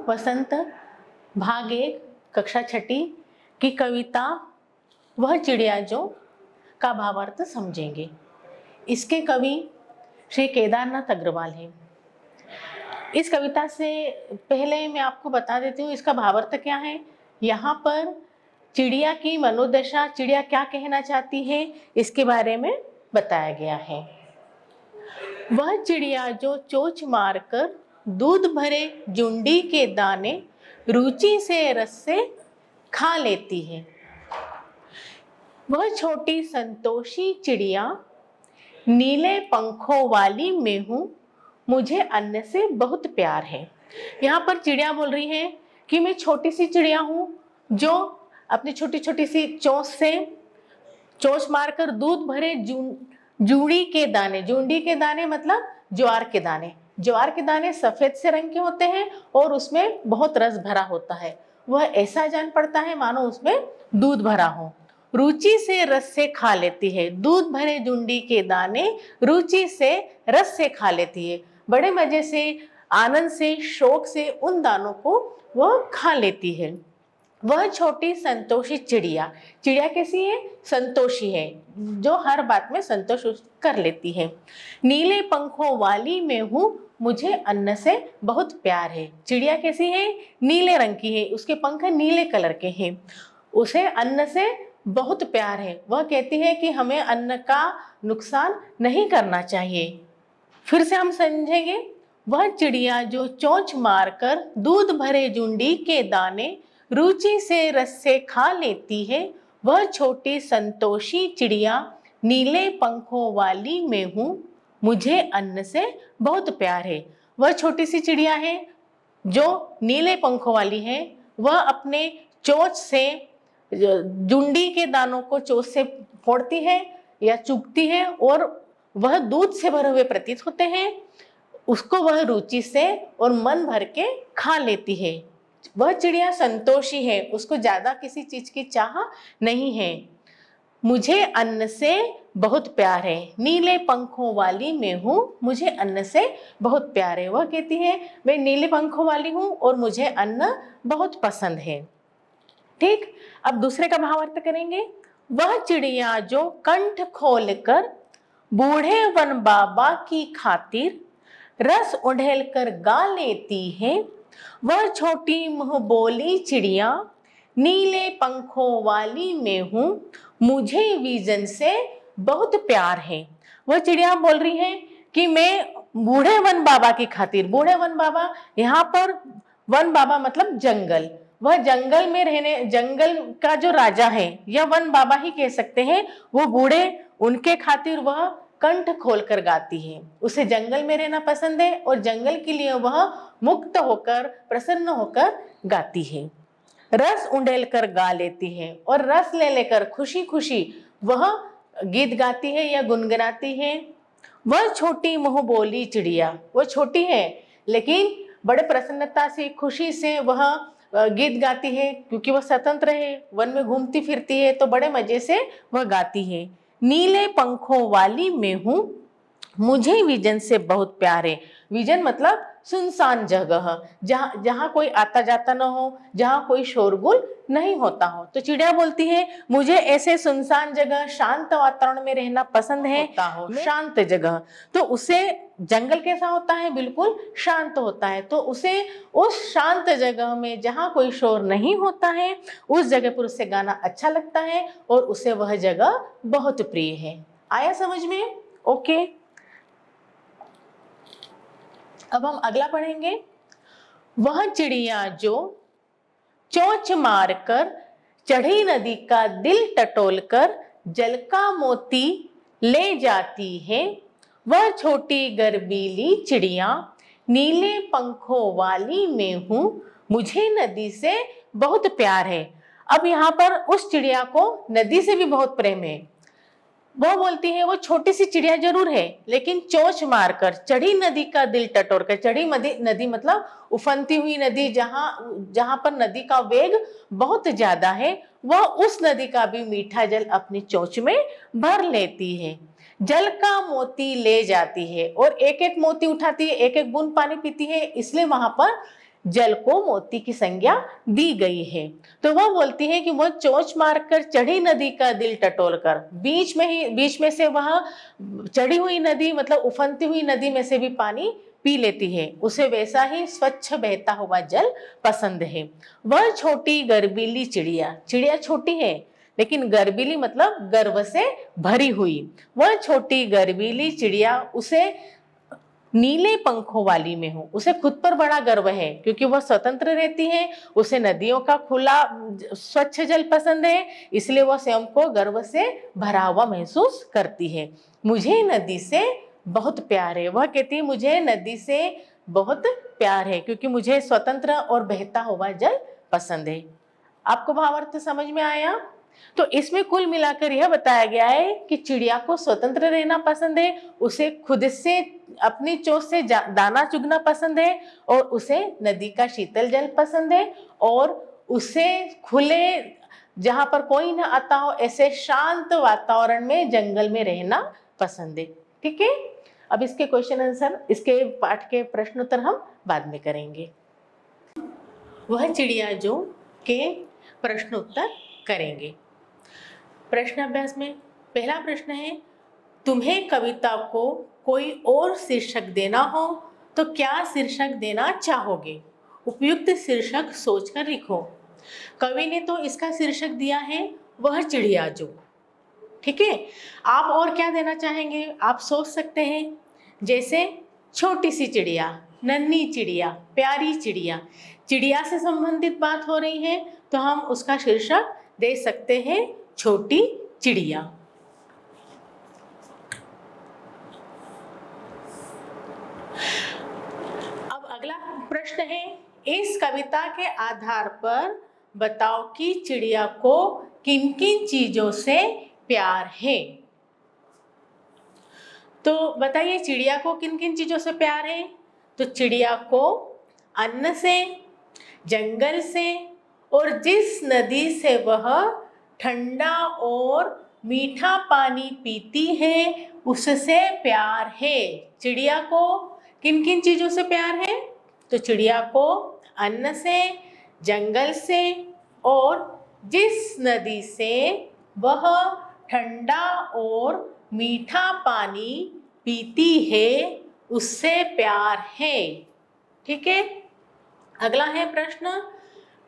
वसंत भाग 1 कक्षा 6 की कविता वह चिड़िया जो का भावार्थ समझेंगे। इसके कवि श्री केदारनाथ अग्रवाल हैं। इस कविता से पहले मैं आपको बता देती हूँ इसका भावार्थ क्या है। यहाँ पर चिड़िया की मनोदशा, चिड़िया क्या कहना चाहती है, इसके बारे में बताया गया है। वह चिड़िया जो चोंच मारकर दूध भरे जुंडी के दाने रुचि से रस से खा लेती है। वह छोटी संतोषी चिड़िया नीले पंखों वाली मैं हूँ, मुझे अन्न से बहुत प्यार है। यहाँ पर चिड़िया बोल रही है कि मैं छोटी सी चिड़िया हूँ जो अपनी छोटी छोटी सी चोंच से चोंच मारकर दूध भरे जुड़ी के दाने, जुंडी के दाने मतलब ज्वार के दाने, ज्वार के दाने सफेद से रंग के होते हैं और उसमें बहुत रस भरा होता है। वह ऐसा जान पड़ता है मानो उसमें दूध भरा हो। रुचि से रस से खा लेती है। दूध भरे जुंडी के दाने रुचि से रस से खा लेती है। बड़े मजे से, आनंद से, शौक से उन दानों को वह खा लेती है। वह छोटी संतोषी चिड़िया, चिड़िया कैसी है? संतोषी है, जो हर बात में संतोष कर लेती है। नीले पंखों वाली मैं हूँ, मुझे अन्न से बहुत प्यार है। चिड़िया कैसी है? नीले रंग की है, उसके पंख नीले कलर के हैं, उसे अन्न से बहुत प्यार है। वह कहती है कि हमें अन्न का नुकसान नहीं करना चाहिए। फिर से हम समझेंगे। वह चिड़िया जो चोंच मारकर दूध भरे जुंडी के दाने रुचि से रस से खा लेती है, वह छोटी संतोषी चिड़िया नीले पंखों वाली मैं हूँ, मुझे अन्न से बहुत प्यार है। वह छोटी सी चिड़िया है जो नीले पंखों वाली है। वह अपने चोंच से जुंडी के दानों को चोंच से फोड़ती है या चुगती है और वह दूध से भरे हुए प्रतीत होते हैं। उसको वह रुचि से और मन भर के खा लेती है। वह चिड़िया संतोषी है, उसको ज्यादा किसी चीज की चाह नहीं है। मुझे अन्न से बहुत प्यार है। नीले पंखों वाली मैं हूँ, मुझे अन्न से बहुत प्यार है। वह कहती है मैं नीले पंखों वाली हूँ और मुझे अन्न बहुत पसंद है। ठीक, अब दूसरे का भावार्थ करेंगे। वह चिड़िया जो कंठ खोलकर बूढ़े वन बाबा की खातिर रस उड़ेल कर गा लेती है, वह छोटी मुँह बोली चिड़िया नीले पंखों वाली मैं हूँ, मुझे विजन से बहुत प्यार है। वह चिड़िया बोल रही है कि मैं बूढ़े वन बाबा की खातिर, बूढ़े वन बाबा यहाँ पर वन बाबा मतलब जंगल, वह जंगल में रहने, जंगल का जो राजा है या वन बाबा ही कह सकते हैं, वो बूढ़े, उनके खातिर वह कंठ खोलकर गाती है। उसे जंगल में रहना पसंद है और जंगल के लिए वह मुक्त होकर, प्रसन्न होकर गाती है। रस उंडेल कर गा लेती है और रस ले लेकर खुशी खुशी वह गीत गाती है या गुनगुनाती है। वह छोटी मुँह बोली चिड़िया, वह छोटी है लेकिन बड़े प्रसन्नता से, खुशी से वह गीत गाती है क्योंकि वह स्वतंत्र है, वन में घूमती फिरती है, तो बड़े मजे से वह गाती है। नीले पंखों वाली मैं हूँ, मुझे विजन से बहुत प्यार है। विजन मतलब सुनसान जगह, जहाँ जहाँ कोई आता जाता न हो, जहाँ कोई शोरगुल नहीं होता हो। तो चिड़िया बोलती है मुझे ऐसे सुनसान जगह, शांत वातावरण में रहना पसंद है, शांत जगह। तो उसे जंगल कैसा होता है? बिल्कुल शांत होता है। तो उसे उस शांत जगह में जहाँ कोई शोर नहीं होता है, उस जगह पर उसे गाना अच्छा लगता है और उसे वह जगह बहुत प्रिय है। आया समझ में? ओके, अब हम अगला पढ़ेंगे। वह चिड़िया जो चोंच मारकर चढ़ी नदी का दिल टटोलकर जल का मोती ले जाती है, वह छोटी गर्बीली चिड़िया नीले पंखों वाली मैं हूँ, मुझे नदी से बहुत प्यार है। अब यहाँ पर उस चिड़िया को नदी से भी बहुत प्रेम है। वो बोलती है वो छोटी सी चिड़िया जरूर है लेकिन चोंच मारकर चढ़ी नदी का दिल टटोर कर, चढ़ी नदी मतलब उफनती हुई नदी, जहां पर नदी का वेग बहुत ज्यादा है, वह उस नदी का भी मीठा जल अपनी चोंच में भर लेती है। जल का मोती ले जाती है और एक एक मोती उठाती है, एक एक बूंद पानी पीती है, इसलिए वहां पर जल को मोती की संज्ञा दी गई है। तो वह बोलती है कि वह चोंच मारकर चढ़ी नदी का दिल टटोलकर, बीच में से वह चढ़ी हुई नदी मतलब उफनती हुई नदी में से भी पानी पी लेती है, उसे वैसा ही स्वच्छ बहता हुआ जल पसंद है। वह छोटी गर्वीली चिड़िया, चिड़िया छोटी है लेकिन गर्वीली मतलब गर्व से भरी हुई, वह छोटी गर्वीली चिड़िया उसे नीले पंखों वाली में हूँ, उसे खुद पर बड़ा गर्व है क्योंकि वह स्वतंत्र रहती है, उसे नदियों का खुला स्वच्छ जल पसंद है, इसलिए वह स्वयं को गर्व से भरा हुआ महसूस करती है। मुझे नदी से बहुत प्यार है, वह कहती है मुझे नदी से बहुत प्यार है क्योंकि मुझे स्वतंत्र और बहता हुआ जल पसंद है। आपको भावार्थ समझ में आया? तो इसमें कुल मिलाकर यह बताया गया है कि चिड़िया को स्वतंत्र रहना पसंद है, उसे खुद से अपनी चोंच से दाना चुगना पसंद है, और उसे नदी का शीतल जल पसंद है, और उसे खुले जहां पर कोई न आता हो ऐसे शांत वातावरण में जंगल में रहना पसंद है। ठीक है, अब इसके क्वेश्चन आंसर, इसके पाठ के प्रश्न उत्तर हम बाद में करेंगे। वह चिड़िया जो के प्रश्न उत्तर करेंगे। प्रश्न अभ्यास में पहला प्रश्न है, तुम्हें कविता को कोई और शीर्षक देना हो तो क्या शीर्षक देना चाहोगे? उपयुक्त शीर्षक सोचकर लिखो। कवि ने तो इसका शीर्षक दिया है वह चिड़िया जो। ठीक है, आप और क्या देना चाहेंगे? आप सोच सकते हैं, जैसे छोटी सी चिड़िया, नन्ही चिड़िया, प्यारी चिड़िया। चिड़िया से संबंधित बात हो रही है तो हम उसका शीर्षक दे सकते हैं छोटी चिड़िया। अब अगला प्रश्न है, इस कविता के आधार पर बताओ कि चिड़िया को किन किन चीजों से प्यार है। तो बताइए चिड़िया को किन किन चीजों से प्यार है? तो चिड़िया को अन्न से, जंगल से, और जिस नदी से वह ठंडा और मीठा पानी पीती है उससे प्यार है। चिड़िया को किन किन चीजों से प्यार है? तो चिड़िया को अन्न से, जंगल से, और जिस नदी से वह ठंडा और मीठा पानी पीती है उससे प्यार है। ठीक है, अगला है प्रश्न,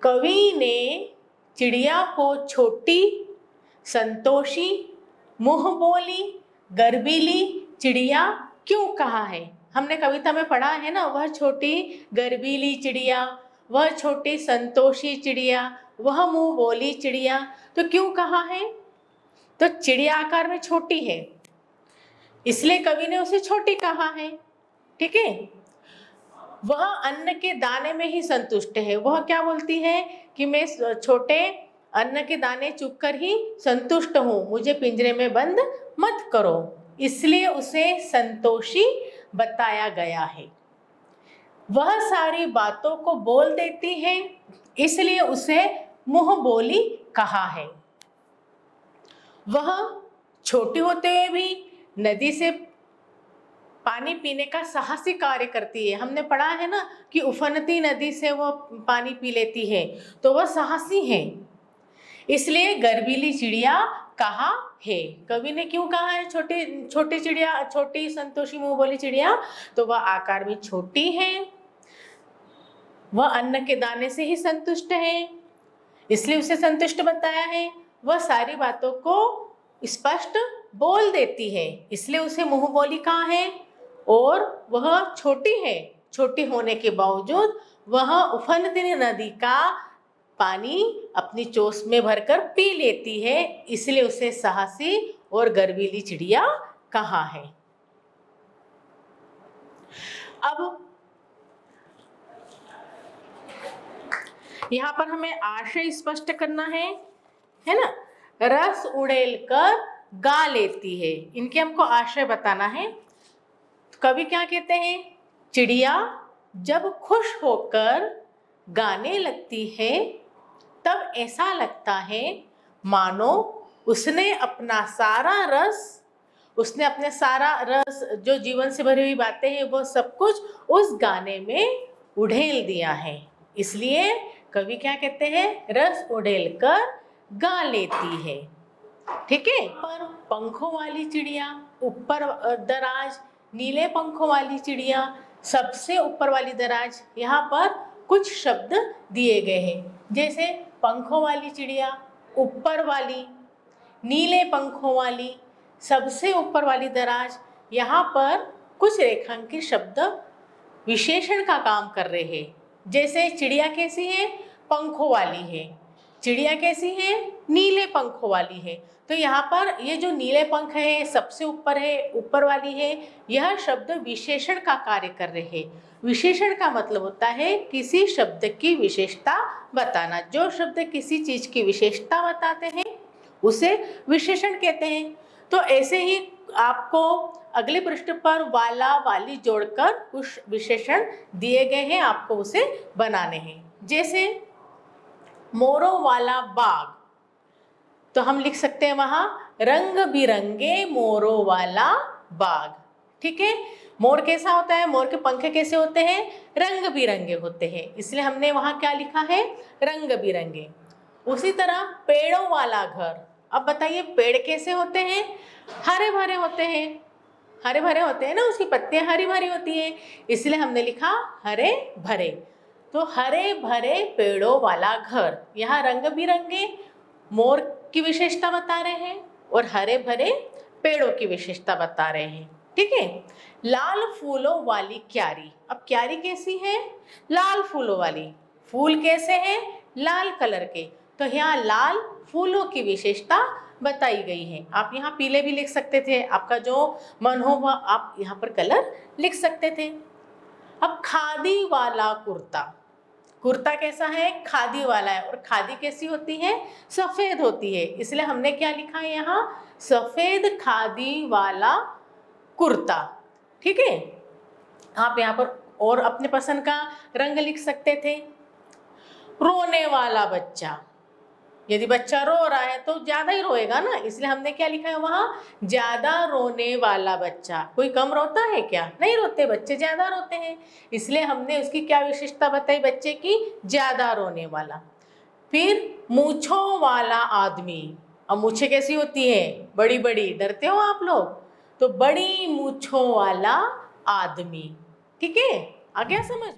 कवि ने चिड़िया को छोटी, संतोषी, मुंहबोली, गर्वीली चिड़िया क्यों कहा है? हमने कविता में पढ़ा है ना, वह छोटी गर्वीली चिड़िया, वह छोटी संतोषी चिड़िया, वह मुंह बोली चिड़िया, तो क्यों कहा है? तो चिड़िया आकार में छोटी है इसलिए कवि ने उसे छोटी कहा है। ठीक है, वह अन्न के दाने में ही संतुष्ट है। वह क्या बोलती है कि मैं छोटे अन्न के दाने चुगकर ही संतुष्ट हूँ, मुझे पिंजरे में बंद मत करो, इसलिए उसे संतोषी बताया गया है। वह सारी बातों को बोल देती है इसलिए उसे मुंह बोली कहा है। वह छोटी होते हुए भी नदी से पानी पीने का साहसी कार्य करती है। हमने पढ़ा है ना कि उफनती नदी से वो पानी पी लेती है, तो वह साहसी है, इसलिए गर्वीली चिड़िया कहा है। कवि ने क्यों कहा है छोटी चिड़िया, छोटी संतोषी मुंह बोली चिड़िया? तो वह आकार में छोटी है, वह अन्न के दाने से ही संतुष्ट है, इसलिए उसे संतुष्ट बताया है। वह सारी बातों को स्पष्ट बोल देती है, इसलिए उसे मुंह बोली कहा है। और वह छोटी है, छोटी होने के बावजूद वह उफनती नदी का पानी अपनी चोंच में भरकर पी लेती है, इसलिए उसे साहसी और गर्वीली चिड़िया कहा है। अब यहाँ पर हमें आशय स्पष्ट करना है ना। रस उड़ेल कर गा लेती है, इनके हमको आशय बताना है। कवि क्या कहते हैं? चिड़िया जब खुश होकर गाने लगती है तब ऐसा लगता है मानो उसने अपने सारा रस जो जीवन से भरी हुई बातें हैं वो सब कुछ उस गाने में उड़ेल दिया है। इसलिए कवि क्या कहते हैं, रस उड़ेल कर गा लेती है। ठीक है। पर पंखों वाली चिड़िया, ऊपर दराज, नीले पंखों वाली चिड़िया, सबसे ऊपर वाली दराज, यहाँ पर कुछ शब्द दिए गए हैं। जैसे पंखों वाली चिड़िया, ऊपर वाली, नीले पंखों वाली, सबसे ऊपर वाली दराज, यहाँ पर कुछ रेखांकित शब्द विशेषण का काम कर रहे हैं। जैसे चिड़िया कैसी है, पंखों वाली है। चिड़िया कैसी है, नीले पंखों वाली है। तो यहाँ पर ये जो नीले पंख है, सबसे ऊपर है, ऊपर वाली है, यह शब्द विशेषण का कार्य कर रहे हैं। विशेषण का मतलब होता है किसी शब्द की विशेषता बताना। जो शब्द किसी चीज की विशेषता बताते हैं उसे विशेषण कहते हैं। तो ऐसे ही आपको अगले पृष्ठ पर वाला वाली जोड़कर कुछ विशेषण दिए गए हैं, आपको उसे बनाने हैं। जैसे मोरों वाला बाग, तो हम लिख सकते हैं वहां रंग बिरंगे मोरों वाला बाग। ठीक है। मोर कैसा होता है, मोर के पंख कैसे होते हैं, रंग बिरंगे होते हैं, इसलिए हमने वहां क्या लिखा है, रंग बिरंगे। उसी तरह पेड़ों वाला घर, अब बताइए पेड़ कैसे होते हैं, हरे भरे होते हैं। हरे भरे होते हैं ना, उसकी पत्तियां हरी भरी होती हैं, इसलिए हमने लिखा हरे भरे। तो हरे भरे पेड़ों वाला घर, यहाँ रंग बिरंगे मोर की विशेषता बता रहे हैं और हरे भरे पेड़ों की विशेषता बता रहे हैं। ठीक है। लाल फूलों वाली क्यारी, अब क्यारी कैसी है, लाल फूलों वाली, फूल कैसे हैं, लाल कलर के, तो यहाँ लाल फूलों की विशेषता बताई गई है। आप यहाँ पीले भी लिख सकते थे, आपका जो मन हो वह आप यहाँ पर कलर लिख सकते थे। अब खादी वाला कुर्ता, कुर्ता कैसा है, खादी वाला है, और खादी कैसी होती है, सफेद होती है, इसलिए हमने क्या लिखा है यहाँ, सफेद खादी वाला कुर्ता। ठीक है। आप यहाँ पर और अपने पसंद का रंग लिख सकते थे। रोने वाला बच्चा, यदि बच्चा रो रहा है तो ज्यादा ही रोएगा ना, इसलिए हमने क्या लिखा है वहां, ज्यादा रोने वाला बच्चा। कोई कम रोता है क्या, नहीं रोते, बच्चे ज्यादा रोते हैं, इसलिए हमने उसकी क्या विशेषता बताई बच्चे की, ज्यादा रोने वाला। फिर मूंछों वाला आदमी, अब मूछें कैसी होती है, बड़ी बड़ी, डरते हो आप लोग, तो बड़ी मूंछों वाला आदमी। ठीक है, आ गया समझ।